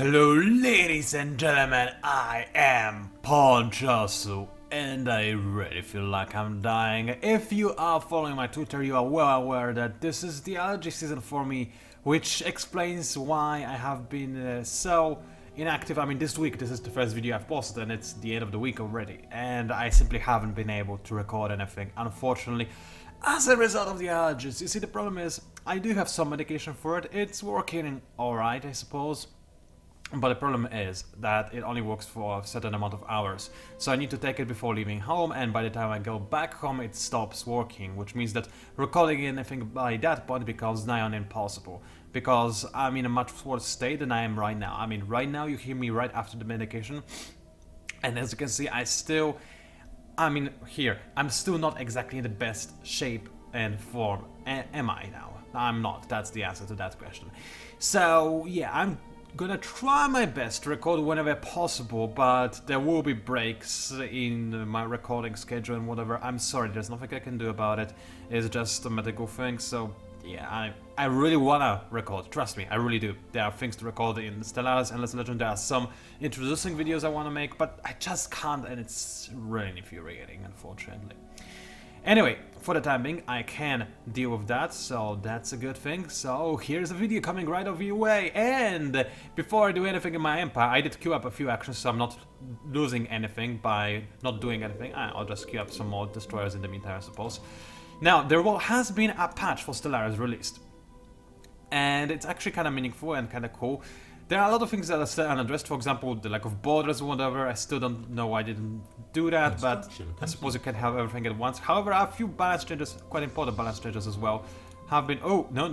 Hello ladies and gentlemen, I am PANCZASU and I really feel like I'm dying. If you are following my Twitter, you are well aware that this is the allergy season for me, which explains why I have been so inactive. I mean, this week, this is the first video I've posted and it's the end of the week already, and I simply haven't been able to record anything, unfortunately, as a result of the allergies. You see, the problem is, I do have some medication for it, it's working alright, I suppose. But the problem is that it only works for a certain amount of hours. So I need to take it before leaving home, and by the time I go back home it stops working, which means that recording anything by that point becomes nigh on impossible. Because I'm in a much worse state than I am right now. I mean, right now you hear me right after the medication, and as you can see I'm still not exactly in the best shape and form. Am I now? I'm not. That's the answer to that question. So yeah, I'm gonna try my best to record whenever possible, but there will be breaks in my recording schedule and whatever. I'm sorry, there's nothing I can do about it. It's just a medical thing, so yeah, I really wanna record, trust me, I really do. There are things to record in Stellaris, Endless Legend, there are some introducing videos I wanna make, but I just can't, and it's really infuriating, unfortunately. Anyway, for the time being, I can deal with that, so that's a good thing. So here's a video coming right over your way, and before I do anything in my empire, I did queue up a few actions, so I'm not losing anything by not doing anything. I'll just queue up some more destroyers in the meantime, I suppose. Now, there has been a patch for Stellaris released, and it's actually kind of meaningful and kind of cool. There are a lot of things that are still unaddressed, for example, the lack of borders or whatever. I still don't know why I didn't do that, but I suppose you can have everything at once. However, a few balance changes, quite important balance changes as well, have been... Oh, no,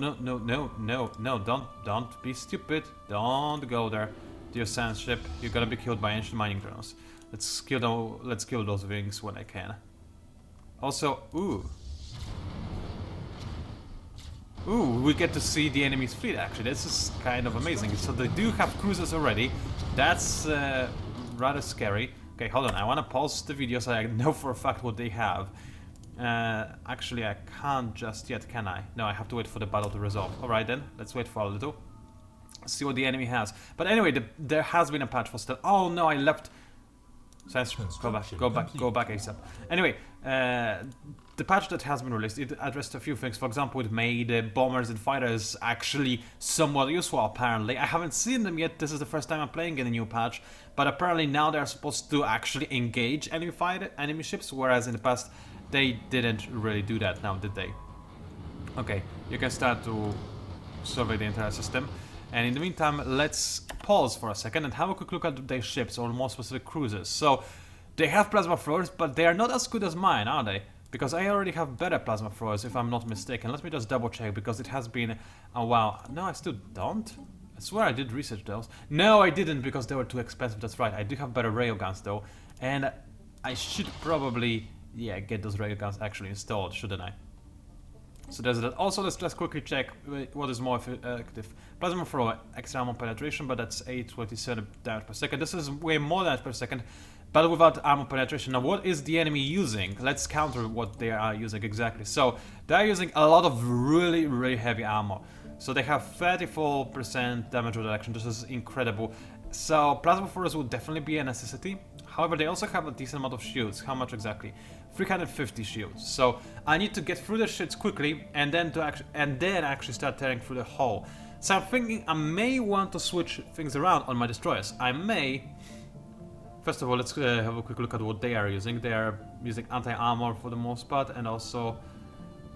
don't be stupid. Don't go there. Dear science ship, you're gonna be killed by ancient mining drones. Let's kill those wings when I can. Also, Ooh, we get to see the enemy's fleet actually, this is kind of amazing. So they do have cruisers already, that's rather scary. Okay, hold on, I want to pause the video so I know for a fact what they have. Actually, I can't just yet, can I? No, I have to wait for the battle to resolve. Alright then, let's wait for a little. See what the enemy has. But anyway, there has been a patch for Stellaris. Oh no, I left... Science, go back ASAP. Anyway, the patch that has been released, it addressed a few things. For example, it made bombers and fighters actually somewhat useful, apparently. I haven't seen them yet, this is the first time I'm playing in a new patch, but apparently now they're supposed to actually engage enemy ships, whereas in the past they didn't really do that, now did they? Okay, you can start to survey the entire system. And in the meantime, let's pause for a second and have a quick look at their ships, or more specific cruisers. So, they have plasma throwers, but they are not as good as mine, are they? Because I already have better plasma throwers, if I'm not mistaken. Let me just double check, because it has been a while. No, I still don't? I swear I did research those. No, I didn't, because they were too expensive, that's right. I do have better railguns, though. And I should probably, yeah, get those railguns actually installed, shouldn't I? So there's that. Also, let's just quickly check what is more effective. Plasma thrower, extra armor penetration, but that's 827 damage per second. This is way more damage per second, but without armor penetration. Now, what is the enemy using? Let's counter what they are using exactly. So, they're using a lot of really, really heavy armor. So they have 34% damage reduction. This is incredible. So, plasma throwers will definitely be a necessity. However, they also have a decent amount of shields. How much exactly? 350 shields. So I need to get through the shields quickly, and then actually start tearing through the hull. So I'm thinking I may want to switch things around on my destroyers. I may. First of all, let's have a quick look at what they are using. They are using anti-armor for the most part, and also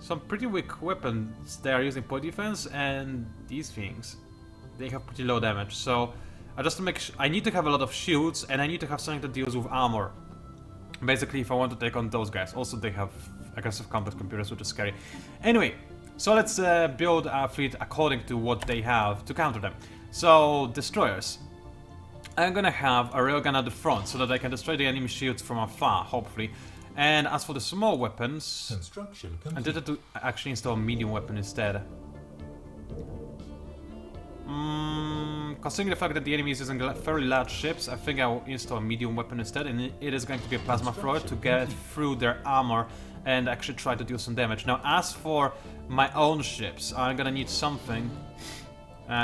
some pretty weak weapons. They are using point defense, and these things, they have pretty low damage. So I need to have a lot of shields, and I need to have something that deals with armor. Basically, if I want to take on those guys. Also, they have aggressive combat computers, which is scary. Anyway, so let's build our fleet according to what they have to counter them. So, destroyers. I'm gonna have a railgun at the front, so that I can destroy the enemy shields from afar, hopefully. And as for the small weapons, I did to actually install a medium weapon instead. Considering the fact that the enemy is using fairly large ships, I think I will install a medium weapon instead, and it is going to be a plasma thrower to get through their armor and actually try to deal some damage. Now, as for my own ships, I'm gonna need something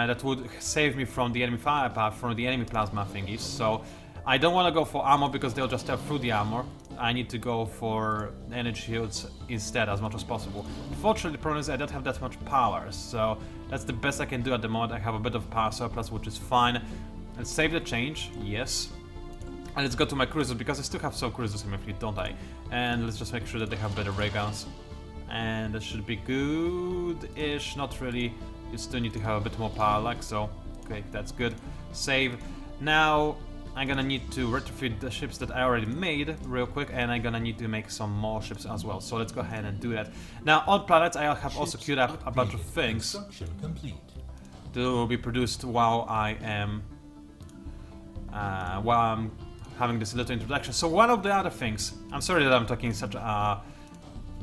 that would save me from the enemy firepower, from the enemy plasma thingies. So I don't want to go for armor because they'll just tear through the armor. I need to go for energy shields instead as much as possible. Unfortunately, the problem is I don't have that much power, so that's the best I can do at the moment. I have a bit of power surplus, which is fine. Let's save the change, yes. And let's go to my cruisers, because I still have some cruisers in my fleet, don't I? And let's just make sure that they have better ray guns. And that should be good-ish, not really. You still need to have a bit more power, like so. Okay, that's good. Save. Now, I'm gonna need to retrofit the ships that I already made real quick, and I'm gonna need to make some more ships as well. So let's go ahead and do that. Now, on planets, I have also queued up a bunch of things to be produced while I'm having this little introduction. So one of the other things, I'm sorry that I'm talking in such a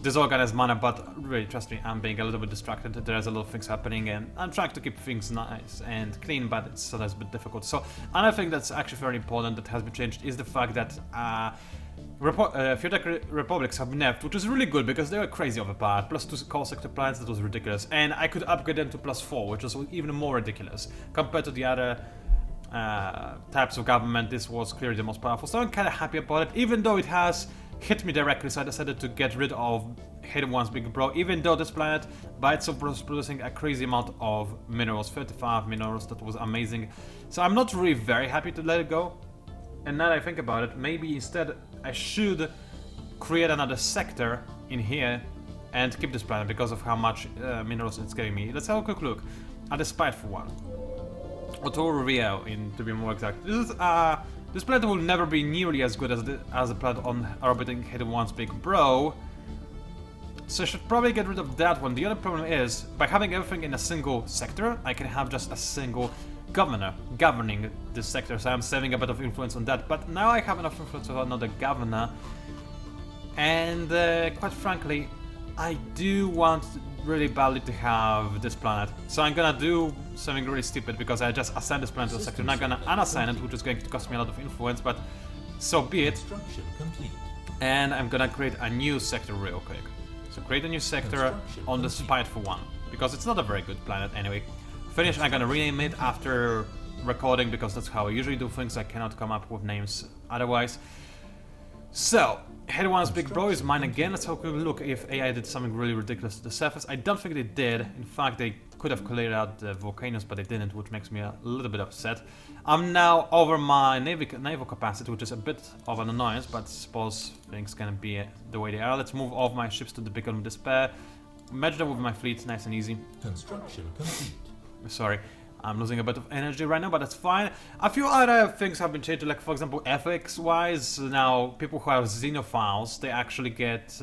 disorganized manner, but really, trust me, I'm being a little bit distracted. There's a lot of things happening, and I'm trying to keep things nice and clean, but it's sometimes a bit difficult. So another thing that's actually very important that has been changed is the fact that feudal republics have been nerfed, which is really good because they were crazy overpowered. +2 core sector planets, that was ridiculous, and I could upgrade them to +4, which was even more ridiculous compared to the other types of government. This was clearly the most powerful, so I'm kind of happy about it, even though it has hit me directly. So I decided to get rid of Hidden One's Big Bro, even though this planet by itself was producing a crazy amount of minerals, 35 minerals. That was amazing. So I'm not really very happy to let it go. And now that I think about it, maybe instead I should create another sector in here and keep this planet because of how much minerals it's giving me. Let's have a quick look at the spiteful one. Rio, to be more exact. This planet will never be nearly as good as the planet on orbiting Hidden One's Big Bro. So I should probably get rid of that one. The other problem is, by having everything in a single sector, I can have just a single governor governing this sector. So I'm saving a bit of influence on that. But now I have enough influence with another governor. And quite frankly, I do want really badly to have this planet. So I'm gonna do something really stupid, because I just assigned this planet to a sector. I'm not gonna unassign it, which is going to cost me a lot of influence, but so be it. And I'm gonna create a new sector real quick. So create a new sector on the spiteful one, because it's not a very good planet anyway. Finish, I'm gonna rename it after recording, because that's how I usually do things. I cannot come up with names otherwise. So, Hidden One's Big Bro is mine again. Let's have a look if AI did something really ridiculous to the surface. I don't think they did. In fact, they could have cleared out the volcanoes, but they didn't, which makes me a little bit upset. I'm now over my naval capacity, which is a bit of an annoyance, but I suppose things can be the way they are. Let's move all of my ships to the Beacon of Despair. Merge them with my fleet, nice and easy. Construction complete. Sorry. I'm losing a bit of energy right now, but that's fine. A few other things have been changed, like for example ethics-wise. Now people who are xenophiles, they actually get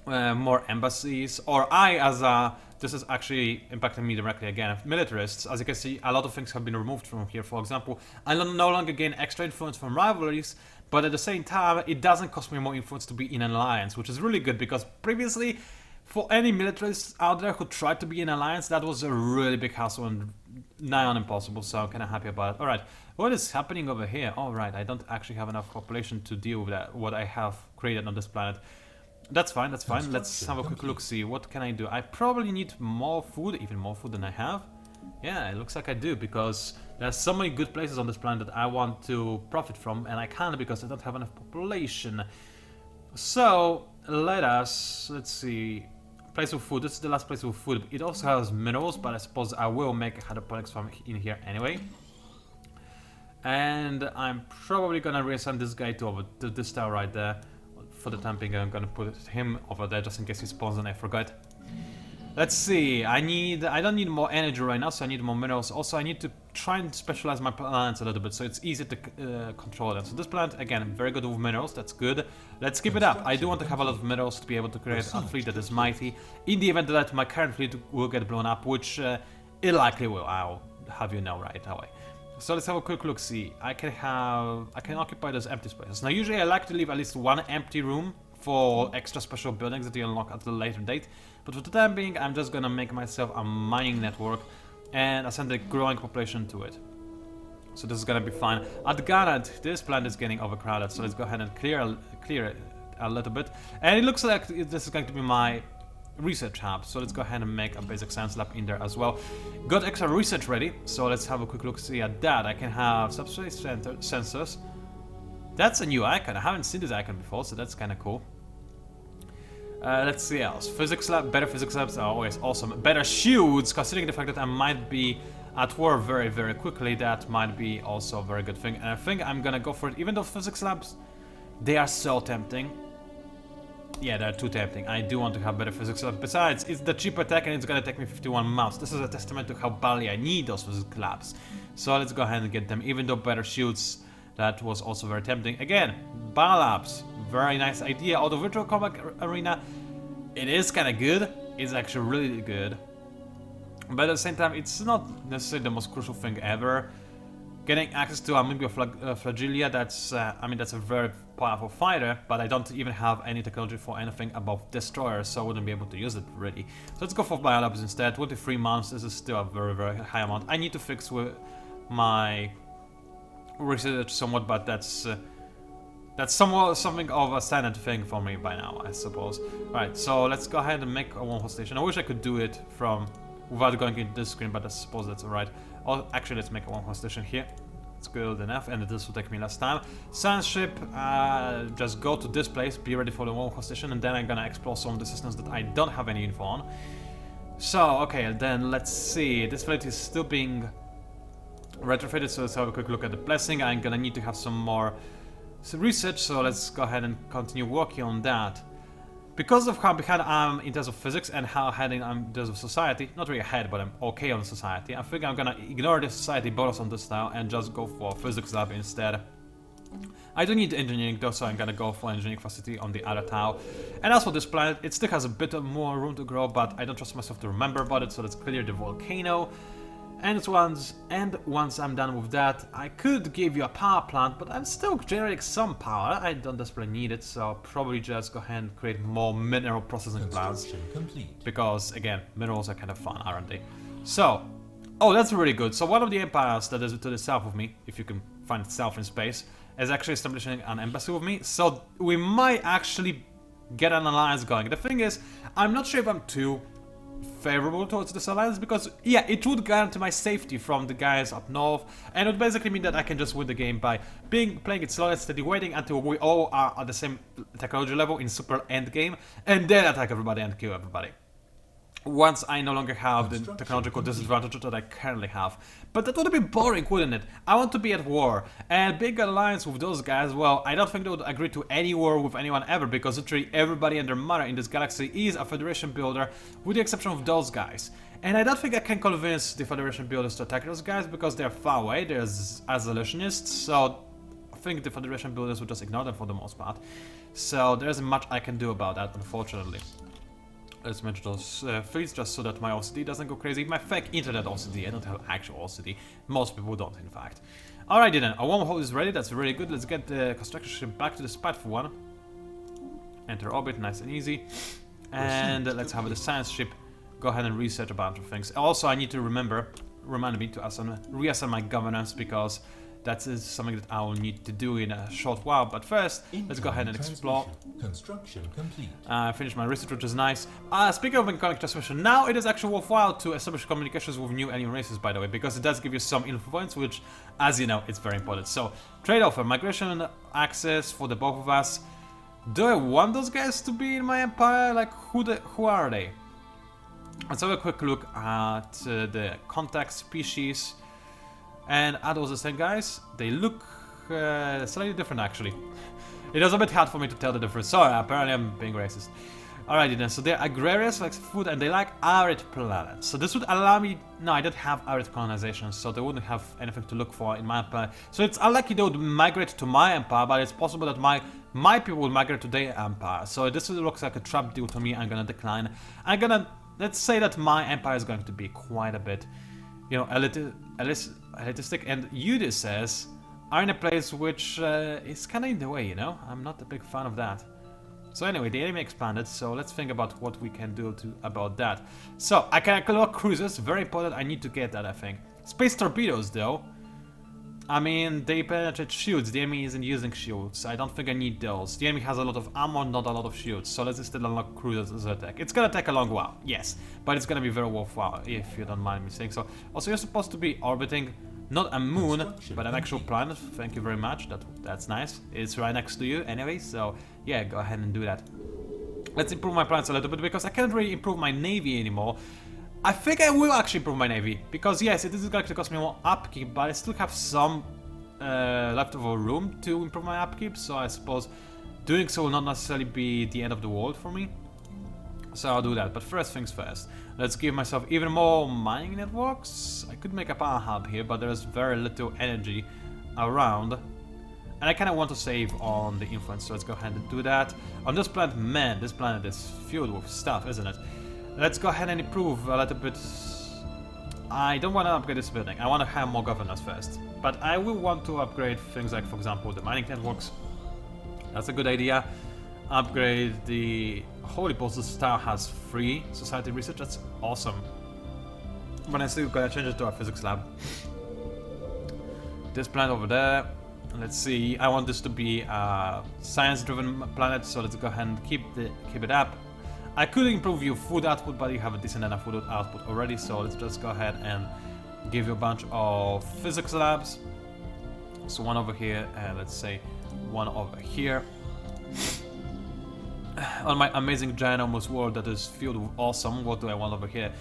more embassies. Or this is actually impacting me directly again. Militarists, as you can see, a lot of things have been removed from here. For example, I no longer gain extra influence from rivalries, but at the same time, it doesn't cost me more influence to be in an alliance, which is really good, because previously, for any militarists out there who tried to be in alliance, that was a really big hassle and nigh on impossible, so I'm kind of happy about it. Alright, what is happening over here? Alright, I don't actually have enough population to deal with that, what I have created on this planet. That's fine, that's fine. Let's have a quick look, see what can I do. I probably need more food, even more food than I have. Yeah, it looks like I do, because there's so many good places on this planet that I want to profit from, and I can't because I don't have enough population. So, let's see. Place of food. This is the last place of food. It also has minerals, but I suppose I will make a hydroponics farm in here anyway. And I'm probably gonna reassign this guy to this tower right there. For the time being, I'm gonna put him over there just in case he spawns and I forgot. Let's see. I don't need more energy right now, so I need more minerals. Also, I need to try and specialize my planets a little bit, so it's easy to control them. So this planet, again, very good with minerals. That's good. Let's keep it up. I do want to have a lot of minerals to be able to create a fleet that is mighty. In the event that my current fleet will get blown up, which it likely will. I'll have you know right away. So let's have a quick look. See, I can occupy those empty spaces. Now, usually I like to leave at least one empty room for extra special buildings that you unlock at a later date. But for the time being, I'm just gonna make myself a mining network and assign the growing population to it. So this is gonna be fine. At Garnet, this planet is getting overcrowded, so let's go ahead and clear it a little bit. And it looks like this is going to be my research hub. So let's go ahead and make a basic science lab in there as well. Got extra research ready, so let's have a quick look see at that. I can have subspace sensors. That's a new icon. I haven't seen this icon before, so that's kind of cool. Let's see else. Physics lab, better physics labs are always awesome. Better shields, considering the fact that I might be at war very, very quickly, that might be also a very good thing. And I think I'm gonna go for it, even though physics labs, they are so tempting. Yeah, they're too tempting. I do want to have better physics labs. Besides, it's the cheaper tech and it's gonna take me 51 months. This is a testament to how badly I need those physics labs. So let's go ahead and get them, even though better shields, that was also very tempting. Again, biolabs, very nice idea. Although virtual combat arena, it is kind of good. It's actually really good. But at the same time, it's not necessarily the most crucial thing ever. Getting access to Amibia Flagellia, that's, I mean, that's a very powerful fighter, but I don't even have any technology for anything above destroyers, so I wouldn't be able to use it really. So let's go for biolabs instead. 23 months, this is still a very, very high amount. I need to fix with my research somewhat, but that's somewhat something of a standard thing for me by now, I suppose. Right, so let's go ahead and make a wormhole station. I wish I could do it from without going into this screen, but I suppose that's alright. Oh, actually, let's make a wormhole station here. It's good enough, and this will take me less time. Science ship, just go to this place, be ready for the wormhole station, and then I'm gonna explore some of the systems that I don't have any info on. So, okay, then let's see. This fleet is still being retrofitted, so let's have a quick look at the blessing. I'm gonna need to have some more research, so let's go ahead and continue working on that. Because of how behind I'm in terms of physics and how ahead I'm in terms of society, not really ahead, but I'm okay on society, I think I'm gonna ignore the society bonus on this now and just go for physics lab instead. I don't need engineering though, so I'm gonna go for engineering facility on the other tile. And as for this planet, it still has a bit of more room to grow, but I don't trust myself to remember about it, so let's clear the volcano. And once I'm done with that, I could give you a power plant, but I'm still generating some power. I don't desperately need it, so I'll probably just go ahead and create more mineral processing plants. Because, again, minerals are kind of fun, aren't they? So, oh, that's really good. So one of the empires that is to the south of me, if you can find itself in space, is actually establishing an embassy with me. So we might actually get an alliance going. The thing is, I'm not sure if I'm too favorable towards this alliance, because yeah, it would guarantee my safety from the guys up north, and it would basically mean that I can just win the game by playing it slow and steady, waiting until we all are at the same technology level in super end game, and then attack everybody and kill everybody. Once I no longer have the technological disadvantage that I currently have. But that would be boring, wouldn't it? I want to be at war, and big alliance with those guys, well, I don't think they would agree to any war with anyone ever, because literally everybody and their mother in this galaxy is a Federation builder, with the exception of those guys. And I don't think I can convince the Federation builders to attack those guys, because they're far away, they're isolationists, so I think the Federation builders would just ignore them for the most part. So there isn't much I can do about that, unfortunately. Let's mention those fleets just so that my OCD doesn't go crazy. My fake internet OCD, I don't have actual OCD. Most people don't, in fact. Alrighty then, our wormhole is ready, that's really good. Let's get the construction ship back to the spiteful one. Enter orbit, nice and easy. And let's have the science ship go ahead and research a bunch of things. Also, I need to remind me to reassign my governance, because that is something that I will need to do in a short while, but first, let's go ahead and explore. Construction complete. Finish my research, which is nice. Speaking of incoming transmission, now it is actually worthwhile to establish communications with new alien races, by the way, because it does give you some info points, which, as you know, it's very important. So, trade offer, migration access for the both of us. Do I want those guys to be in my empire? Like, who are they? Let's have a quick look at the contact species. And are those the same guys? They look slightly different, actually. It was a bit hard for me to tell the difference. Sorry, apparently I'm being racist. Alrighty then, so they're agrarians, like food, and they like arid planets. So this would allow me... No, I don't have arid colonization, so they wouldn't have anything to look for in my empire. So it's unlikely they would migrate to my empire, but it's possible that my people will migrate to their empire. So this looks like a trap deal to me. I'm gonna decline. I'm gonna... Let's say that my empire is going to be quite a bit, you know, elitistic, and Udis says are in a place which is kind of in the way, you know? I'm not a big fan of that. So anyway, the enemy expanded, so let's think about what we can do about that. So, I can unlock cruisers, very important, I need to get that, I think. Space torpedoes, though. I mean, they penetrate shields. The enemy isn't using shields. I don't think I need those. The enemy has a lot of ammo, not a lot of shields. So let's instead unlock cruisers attack. It's gonna take a long while, yes, but it's gonna be very worthwhile if you don't mind me saying so. Also, you're supposed to be orbiting not a moon, but an actual planet. Thank you very much. That's nice. It's right next to you anyway. So yeah, go ahead and do that. Let's improve my planets a little bit because I can't really improve my navy anymore. I think I will actually improve my navy, because yes, it is going to cost me more upkeep, but I still have some leftover room to improve my upkeep, so I suppose doing so will not necessarily be the end of the world for me. So I'll do that, but first things first. Let's give myself even more mining networks. I could make a power hub here, but there's very little energy around. And I kind of want to save on the influence, so let's go ahead and do that. On this planet, man, this planet is filled with stuff, isn't it? Let's go ahead and improve a little bit. I don't want to upgrade this building. I want to have more governors first. But I will want to upgrade things like, for example, the mining networks. That's a good idea. Upgrade the Holy Balls. This tower has free society research. That's awesome. But I still gotta change it to a physics lab. This planet over there. Let's see. I want this to be a science-driven planet, so let's go ahead and keep it up. I could improve your food output, but you have a decent enough food output already, so let's just go ahead and give you a bunch of physics labs. So one over here, and let's say one over here. On my amazing ginormous world that is filled with awesome, what do I want over here?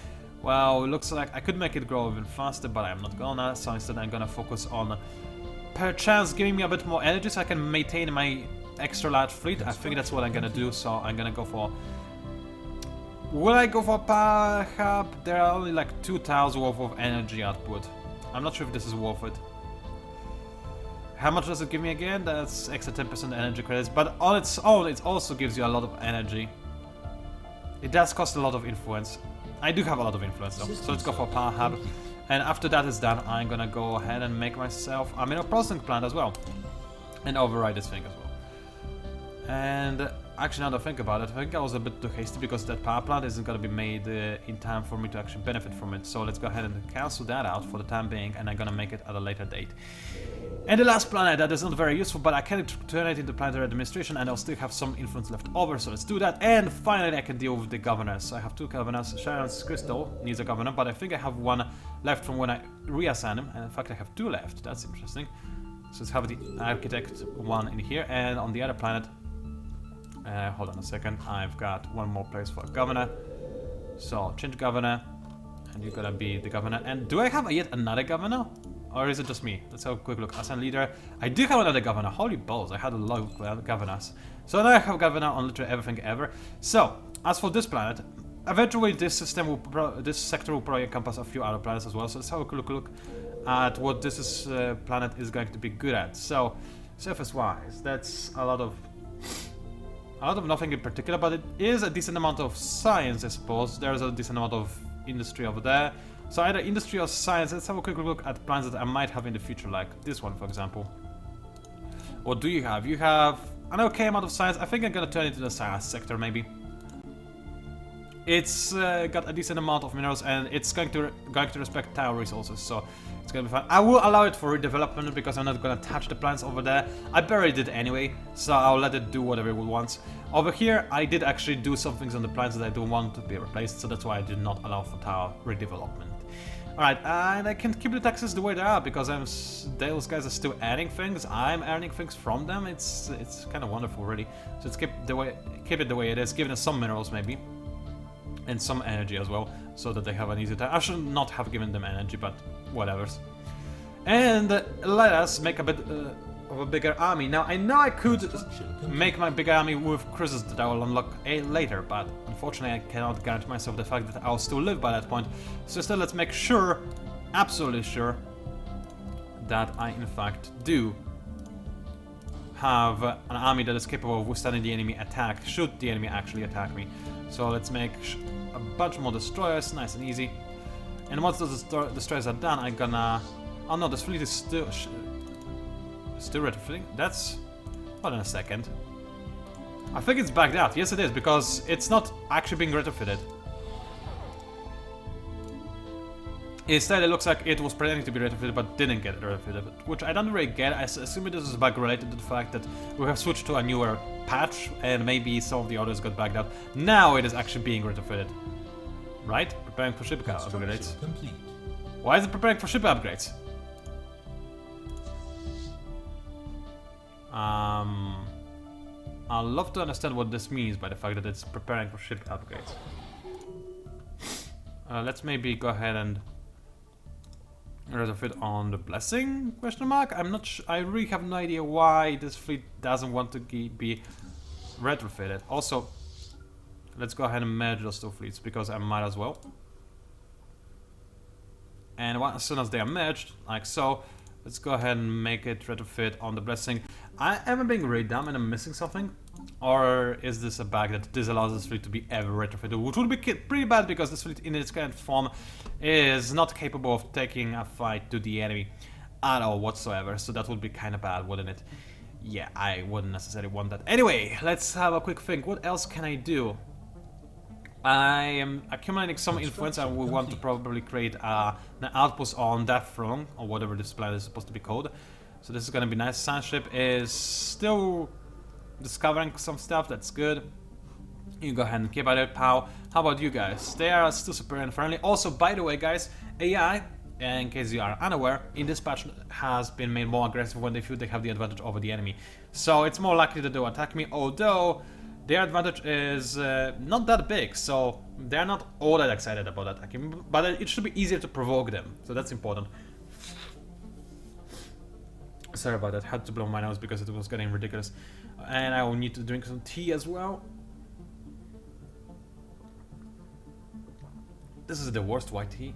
Well, it looks like I could make it grow even faster, but I'm not gonna, so instead I'm gonna focus on perchance giving me a bit more energy so I can maintain my extra large fleet. I think that's what I'm gonna do, so I'm gonna go for... Will I go for a power hub? There are only like 2,000 worth of energy output. I'm not sure if this is worth it. How much does it give me again? That's extra 10% energy credits, but on its own it also gives you a lot of energy. It does cost a lot of influence. I do have a lot of influence though, so let's go for a power hub. And after that is done, I'm gonna go ahead and make myself a mineral processing plant as well. And override this thing as well. And actually, now that I think about it, I think I was a bit too hasty because that power plant isn't going to be made in time for me to actually benefit from it. So let's go ahead and cancel that out for the time being, and I'm going to make it at a later date. And the last planet that is not very useful, but I can turn it into planetary administration, and I'll still have some influence left over, so let's do that. And finally, I can deal with the governors. So I have 2 governors. Sharyan's crystal needs a governor, but I think I have 1 left from when I reassign him, and in fact I have 2 left. That's interesting. So let's have the architect 1 in here, and on the other planet... hold on a second, I've got 1 more place for a governor. So, change governor, and you're gonna be the governor. And do I have yet another governor? Or is it just me? Let's have a quick look. Assign leader. I do have another governor. Holy balls, I had a lot of governors. So now I have a governor on literally everything ever. So, as for this planet, eventually this sector will probably encompass a few other planets as well. So let's have a quick look at what this planet is going to be good at. So, surface-wise, that's a lot of nothing in particular, but it is a decent amount of science, I suppose. There's a decent amount of industry over there. So either industry or science. Let's have a quick look at plans that I might have in the future, like this one, for example. What do you have? You have an okay amount of science. I think I'm gonna turn it into the science sector, maybe. It's got a decent amount of minerals, and it's going to respect tower resources, so it's gonna be fine. I will allow it for redevelopment because I'm not gonna touch the plants over there. I buried it anyway, so I'll let it do whatever it wants. Over here, I did actually do some things on the plants that I don't want to be replaced, so that's why I did not allow for tower redevelopment. Alright, and I can keep the taxes the way they are because those guys are still adding things. I'm earning things from them. It's kind of wonderful, really. So let's keep it the way it is, giving us some minerals maybe. And some energy as well, so that they have an easy time. I should not have given them energy, but whatevers. And let us make a bit of a bigger army. Now, I know I could make my bigger army with cruisers that I will unlock later, but unfortunately I cannot guarantee myself the fact that I'll still live by that point. So instead, let's make sure, absolutely sure, that I in fact do have an army that is capable of withstanding the enemy attack, should the enemy actually attack me. So let's make a bunch more destroyers, nice and easy. And once those destroyers are done, I'm gonna... Oh no, this fleet is still retrofitting? That's... Hold on a second. I think it's backed out. Yes, it is, because it's not actually being retrofitted. Instead, it looks like it was pretending to be retrofitted but didn't get retrofitted, which I don't really get. I assume this is a bug related to the fact that we have switched to a newer patch and maybe some of the others got backed up. Now it is actually being retrofitted. Right? Preparing for ship upgrades. Complete. Why is it preparing for ship upgrades? I'd love to understand what this means by the fact that it's preparing for ship upgrades. Let's maybe go ahead and retrofit on the blessing? Question mark. I'm not. I really have no idea why this fleet doesn't want to be retrofitted. Also, let's go ahead and merge those two fleets because I might as well. And as soon as they are merged, like so, let's go ahead and make it retrofit on the blessing. Am I being really dumb and I'm missing something? Or is this a bug that disallows this fleet to be ever retrofitted? Which would be pretty bad because this fleet in its current form is not capable of taking a fight to the enemy at all whatsoever. So that would be kind of bad, wouldn't it? Yeah, I wouldn't necessarily want that. Anyway, let's have a quick think. What else can I do? I am accumulating some influence and we want to probably create an outpost on Death Throne, or whatever this planet is supposed to be called. So this is gonna be nice. Sunship is still discovering some stuff, that's good. You go ahead and keep at it, pal. How about you guys? They are still super and friendly. Also, by the way, guys, AI, in case you are unaware, in this patch has been made more aggressive when they feel they have the advantage over the enemy. So it's more likely that they'll attack me, although their advantage is not that big, so they're not all that excited about attacking me, but it should be easier to provoke them, so that's important. Sorry about that, had to blow my nose because it was getting ridiculous. And I will need to drink some tea as well. This is the worst white tea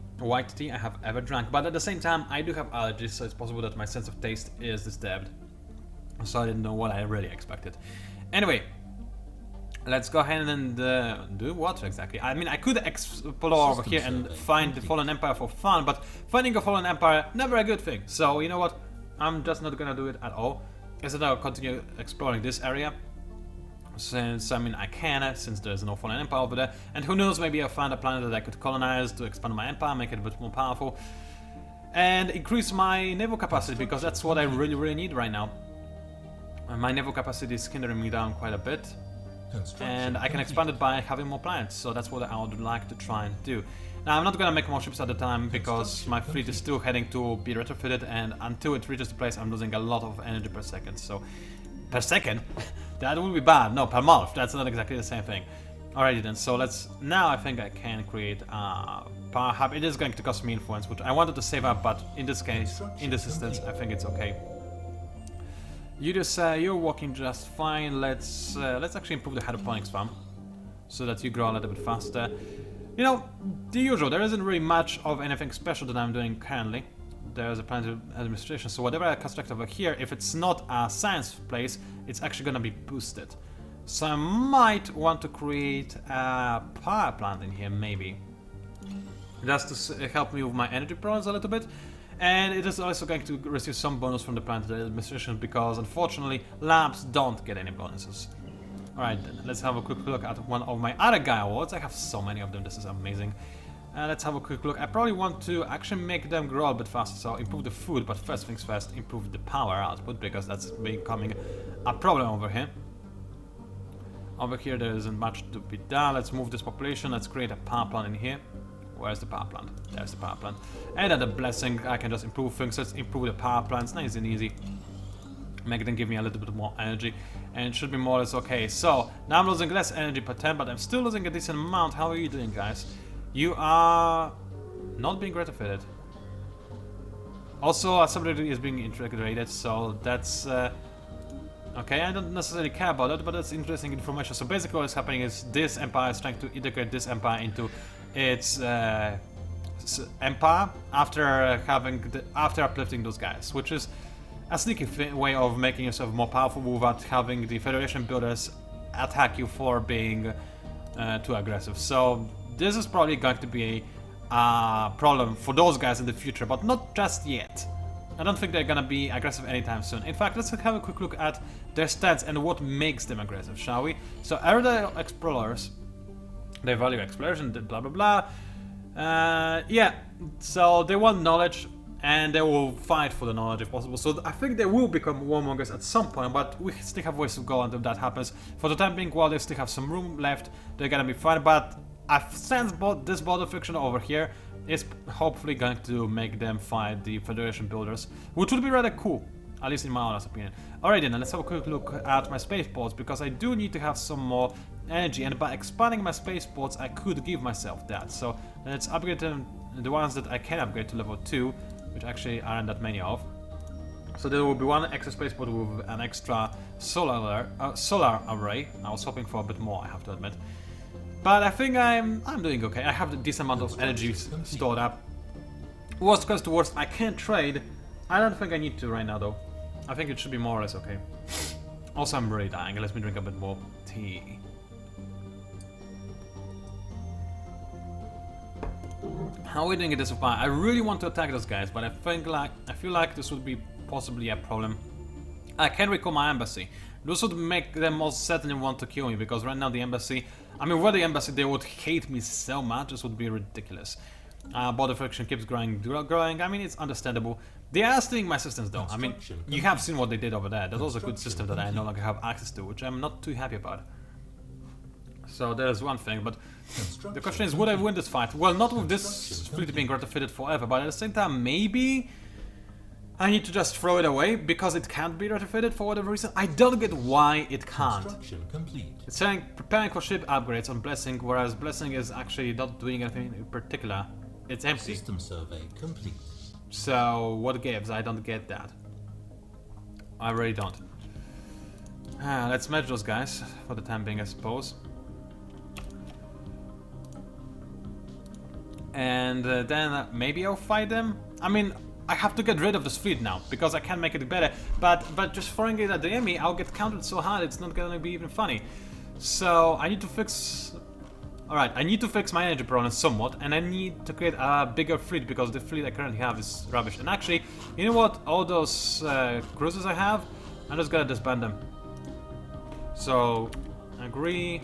I have ever drank, but at the same time I do have allergies, so it's possible that my sense of taste is disturbed. So I didn't know what I really expected. Anyway, let's go ahead and do what exactly? I mean, I could explore over here and find the Fallen Empire for fun, but finding a Fallen Empire, never a good thing. So, you know what? I'm just not gonna do it at all. Instead, I'll continue exploring this area. Since, I mean, I can, since there's no Fallen Empire over there. And who knows, maybe I'll find a planet that I could colonize to expand my empire, make it a bit more powerful. And increase my naval capacity, because that's what I really need right now. My naval capacity is hindering me down quite a bit. And I can expand it by having more planets, so that's what I would like to try and do. Now, I'm not gonna make more ships at the time because my fleet is still heading to be retrofitted, and until it reaches the place, I'm losing a lot of energy per second. So, per second? That would be bad. No, per month. That's not exactly the same thing. Alrighty then, so let's... Now I think I can create a power hub. It is going to cost me influence, which I wanted to save up, but in this case, in this instance, I think it's okay. You just you're working just fine. Let's actually improve the hydroponics farm so that you grow a little bit faster. You know, the usual. There isn't really much of anything special that I'm doing currently. There's a planetary administration, so whatever I construct over here, if it's not a science place, it's actually gonna be boosted. So I might want to create a power plant in here, maybe, just to help me with my energy problems a little bit. And it is also going to receive some bonus from the planetary administration because, unfortunately, labs don't get any bonuses. Alright then, let's have a quick look at one of my other Gaia awards. I have so many of them, this is amazing. Let's have a quick look. I probably want to actually make them grow a bit faster, so improve the food, but first things first, improve the power output, because that's becoming a problem over here. Over here there isn't much to be done. Let's move this population, let's create a power plant in here. Where's the power plant? There's the power plant. And at the blessing, I can just improve things. Let's improve the power plants, nice and easy. Make them give me a little bit more energy, and it should be more or less okay. So, now I'm losing less energy per turn, but I'm still losing a decent amount. How are you doing, guys? You are not being retrofitted. Also, assembly is being integrated, so that's... okay, I don't necessarily care about that, but that's interesting information. So basically what's happening is this empire is trying to integrate this empire into its empire after after uplifting those guys, which is a sneaky way of making yourself more powerful without having the Federation builders attack you for being too aggressive. So this is probably going to be a problem for those guys in the future, but not just yet. I don't think they're gonna be aggressive anytime soon. In fact, let's have a quick look at their stats and what makes them aggressive, shall we? So, aerial explorers, they value exploration, blah blah blah. Yeah, So they want knowledge, and they will fight for the knowledge if possible. So I think they will become warmongers at some point, but we still have ways to go until that happens. For the time being, while they still have some room left, they're gonna be fine. But I've sensed this border friction over here is hopefully going to make them fight the Federation builders, which would be rather cool, at least in my honest opinion. Alright then, let's have a quick look at my spaceports, because I do need to have some more energy, and by expanding my spaceports I could give myself that. So let's upgrade them, the ones that I can upgrade to level 2, which actually aren't that many of. So there will be one extra spaceport with an extra solar array. I was hoping for a bit more, I have to admit. But I think I'm doing okay. I have a decent amount of energy stored up. Worst comes to worst, I can trade. I don't think I need to right now though. I think it should be more or less okay. Also, I'm really dying. Let me drink a bit more tea. How are we doing it so far? I really want to attack those guys, but I feel like this would be possibly a problem. I can recall my embassy. This would make them most certainly want to kill me, because right now the embassy, I mean, were the embassy, they would hate me so much. This would be ridiculous. Border friction keeps growing. I mean, it's understandable. They are stealing my systems though. I mean, you have seen what they did over there. That was a good system that I no longer have access to, which I'm not too happy about. So there's one thing, but the question is, would I win this fight? Well, not with this fleet being retrofitted forever, but at the same time, maybe I need to just throw it away because it can't be retrofitted for whatever reason. I don't get why it can't. It's saying preparing for ship upgrades on Blessing, whereas Blessing is actually not doing anything in particular. It's empty. System survey complete. So what gives? I don't get that. I really don't. Let's match those guys for the time being, I suppose. And then maybe I'll fight them. I mean, I have to get rid of this fleet now because I can't make it better. But just throwing it at the enemy, I'll get countered so hard it's not gonna be even funny. So I need to fix. Alright, I need to fix my energy problems somewhat, and I need to create a bigger fleet because the fleet I currently have is rubbish. And actually, you know what? All those cruisers I have, I'm just gonna disband them. So agree,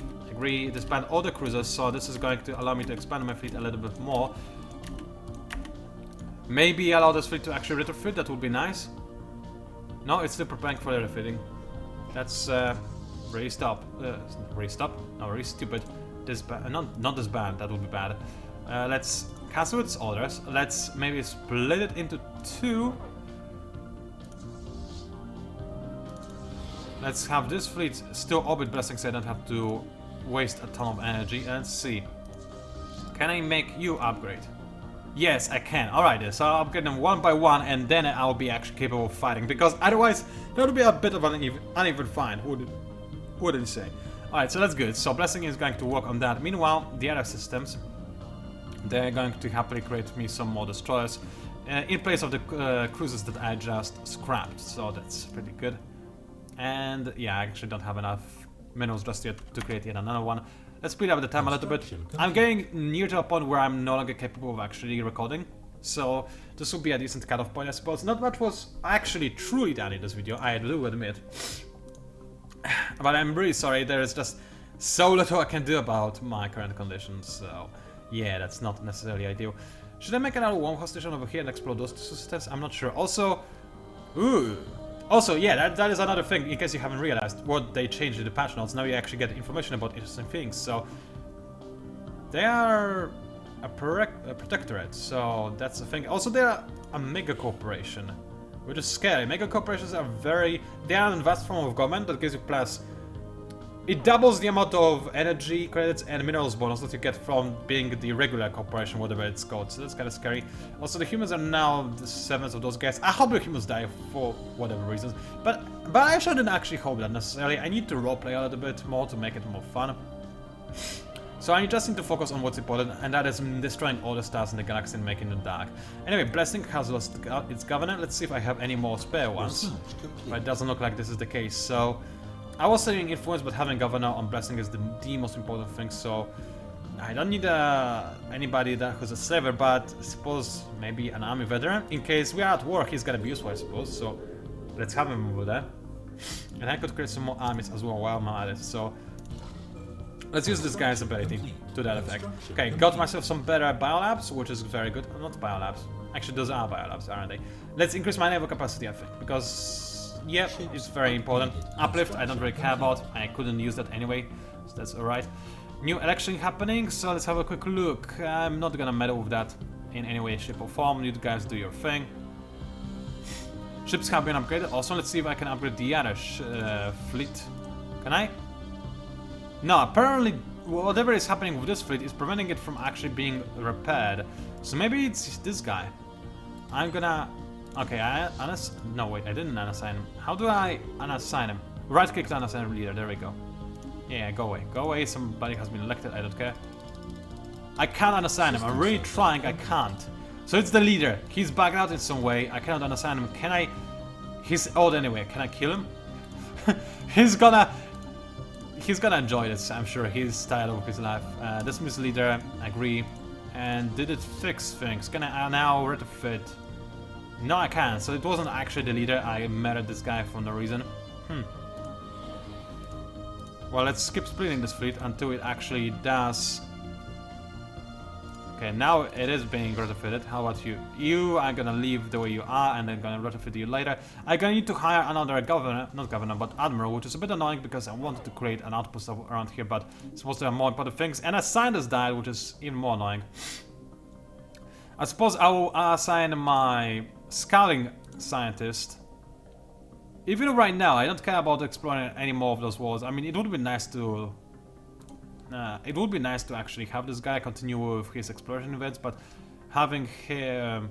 disband all the cruisers. So this is going to allow me to expand my fleet a little bit more. Maybe allow this fleet to actually retrofit. That would be nice. No, it's still preparing for the refitting. That's really stop. No, really stupid. Not disband. That would be bad. Let's cancel its orders. Let's maybe split it into two. Let's have this fleet still orbit Blessing so I don't have to waste a ton of energy. Let's see. Can I make you upgrade? Yes, I can. Alright then, so I'll upgrade them one by one and then I'll be actually capable of fighting, because otherwise that would be a bit of an uneven fight, wouldn't you say? Alright, so that's good. So Blessing is going to work on that. Meanwhile, the other systems, they're going to happily create me some more destroyers in place of the cruisers that I just scrapped, so that's pretty good. And yeah, I actually don't have enough minerals just yet to create yet another one. Let's speed up the time a little bit. I'm getting near to a point where I'm no longer capable of actually recording, so this will be a decent cutoff point, I suppose. Not much was actually truly done in this video, I do admit. But I'm really sorry, there is just so little I can do about my current conditions, so yeah, that's not necessarily ideal. Should I make another wormhole station over here and explore those two systems? I'm not sure. Also, yeah, that is another thing, in case you haven't realized what they changed in the patch notes. Now you actually get information about interesting things. So they are a protectorate, so that's the thing. Also, they are a mega corporation, which is scary. Mega corporations are they are an vast form of government that gives you plus. It doubles the amount of energy credits and minerals bonus that you get from being the regular corporation, whatever it's called. So that's kind of scary. Also, the humans are now the servants of those guys. I hope the humans die for whatever reasons, but I shouldn't actually hope that necessarily. I need to roleplay a little bit more to make it more fun. So I just need to focus on what's important, and that is destroying all the stars in the galaxy and making them dark. Anyway, Blessing has lost its governor. Let's see if I have any more spare ones. But it doesn't look like this is the case. So I was saying influence, but having governor on Blessing is the most important thing. So I don't need anybody who's a slaver, but I suppose maybe an army veteran. In case we are at war, he's gonna be useful, I suppose. So let's have him over there. And I could create some more armies as well while I'm at it. So Let's use this guy's ability to that effect. Okay, got myself some better biolabs, which is very good. Not biolabs. Actually, those are biolabs, aren't they? Let's increase my naval capacity, I think, because, yeah, it's very important. Uplift, I don't really care about. I couldn't use that anyway, so that's alright. New election happening, so let's have a quick look. I'm not gonna meddle with that in any way, shape, or form. You guys do your thing. Ships have been upgraded. Also, let's see if I can upgrade the other fleet. Can I? No, apparently whatever is happening with this fleet is preventing it from actually being repaired. So maybe it's this guy. I'm gonna... Okay, no, wait, I didn't unassign him. How do I unassign him? Right click to unassign leader, there we go. Yeah, go away. Go away, somebody has been elected, I don't care. I can't unassign him, I'm really trying, I can't. So it's the leader. He's backed out in some way, I cannot unassign him. Can I... He's old anyway, can I kill him? He's gonna enjoy this, I'm sure. He's tired of his life. Dismiss leader, agree. And did it fix things? Can I now retrofit? No, I can't. So it wasn't actually the leader. I murdered this guy for no reason. Well, let's skip splitting this fleet until it actually does. Okay, now it is being retrofitted. How about you? You are gonna leave the way you are, and then gonna retrofit you later. I'm gonna need to hire another governor, not governor, but admiral, which is a bit annoying because I wanted to create an outpost around here, but it's supposed to have more important things. And a scientist died, which is even more annoying. I suppose I will assign my scouting scientist. Even right now, I don't care about exploring any more of those walls. I mean, it would be nice to... it would be nice to actually have this guy continue with his exploration events, but having him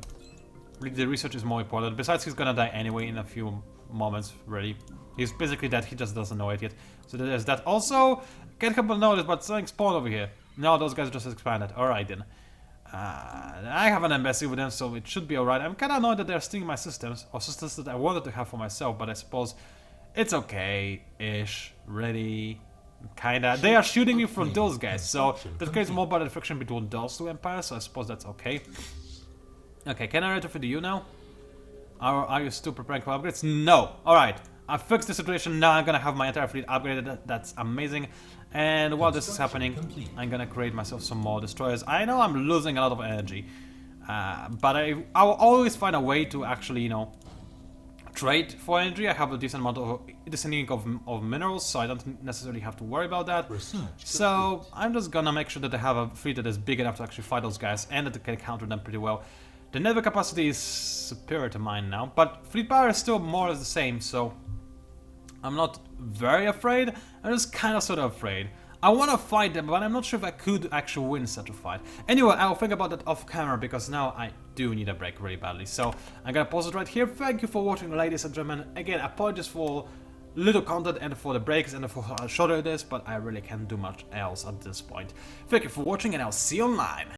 the research is more important. Besides, he's gonna die anyway in a few moments, really. He's basically dead, he just doesn't know it yet. So there's that. Also, can't help but notice, but something spawned over here. No, those guys just expanded. Alright then. I have an embassy with them, so it should be alright. I'm kinda annoyed that they're stealing my systems, or systems that I wanted to have for myself, but I suppose it's okay-ish, really. Kinda. They are shooting me from those guys, so that creates more battle friction between those two empires, so I suppose that's okay. Okay, can I retrofit you now? Are you still preparing for upgrades? No! Alright, I fixed the situation, now I'm gonna have my entire fleet upgraded, that's amazing. And while this is happening, I'm gonna create myself some more destroyers. I know I'm losing a lot of energy, but I will always find a way to actually, you know, trade for energy. I have a decent amount of minerals, so I don't necessarily have to worry about that. So I'm just gonna make sure that I have a fleet that is big enough to actually fight those guys and that I can counter them pretty well. The naval capacity is superior to mine now, but fleet power is still more or less the same, so I'm not very afraid. I'm just kind of sort of afraid. I want to fight them, but I'm not sure if I could actually win such a fight. Anyway, I'll think about that off camera, because now I do need a break really badly. So I'm gonna pause it right here. Thank you for watching, ladies and gentlemen. Again, apologies for little content and for the breaks and for how short it is, but I really can't do much else at this point. Thank you for watching, and I'll see you online.